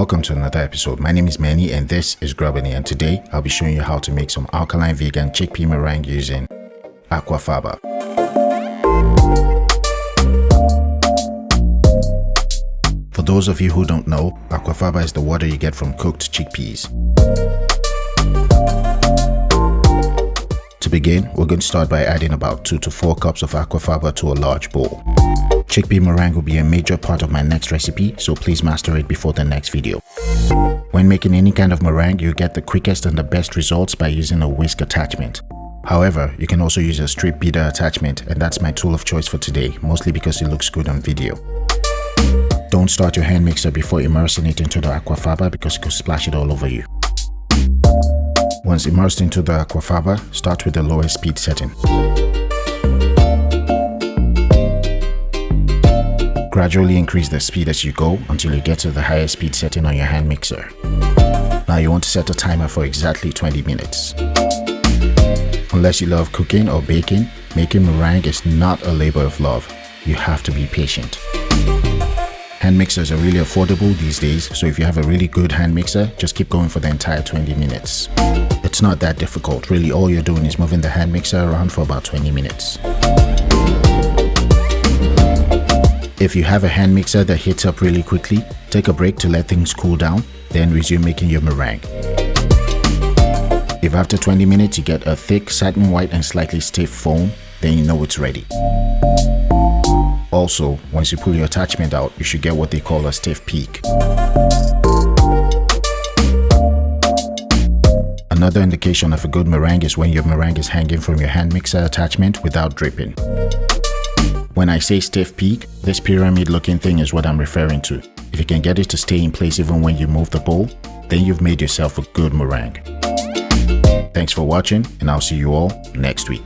Welcome to another episode. My name is Manny and this is Grubanny, and today I'll be showing you how to make some alkaline vegan chickpea meringue using Aquafaba. For those of you who don't know, Aquafaba is the water you get from cooked chickpeas. To begin, we're going to start by adding about 2 to 4 cups of Aquafaba to a large bowl. Chickpea meringue will be a major part of my next recipe, so please master it before the next video. When making any kind of meringue, you get the quickest and the best results by using a whisk attachment. However, you can also use a strip beater attachment, and that's my tool of choice for today, mostly because it looks good on video. Don't start your hand mixer before immersing it into the Aquafaba because it could splash it all over you. Once immersed into the Aquafaba, start with the lowest speed setting. Gradually increase the speed as you go until you get to the highest speed setting on your hand mixer. Now you want to set a timer for exactly 20 minutes. Unless you love cooking or baking, making meringue is not a labor of love. You have to be patient. Hand mixers are really affordable these days, so if you have a really good hand mixer, just keep going for the entire 20 minutes. It's not that difficult, really all you're doing is moving the hand mixer around for about 20 minutes. If you have a hand mixer that heats up really quickly, take a break to let things cool down, then resume making your meringue. If after 20 minutes you get a thick, satin white and slightly stiff foam, then you know it's ready. Also, once you pull your attachment out, you should get what they call a stiff peak. Another indication of a good meringue is when your meringue is hanging from your hand mixer attachment without dripping. When I say stiff peak, this pyramid looking thing is what I'm referring to. If you can get it to stay in place even when you move the bowl, then you've made yourself a good meringue. Thanks for watching, and I'll see you all next week.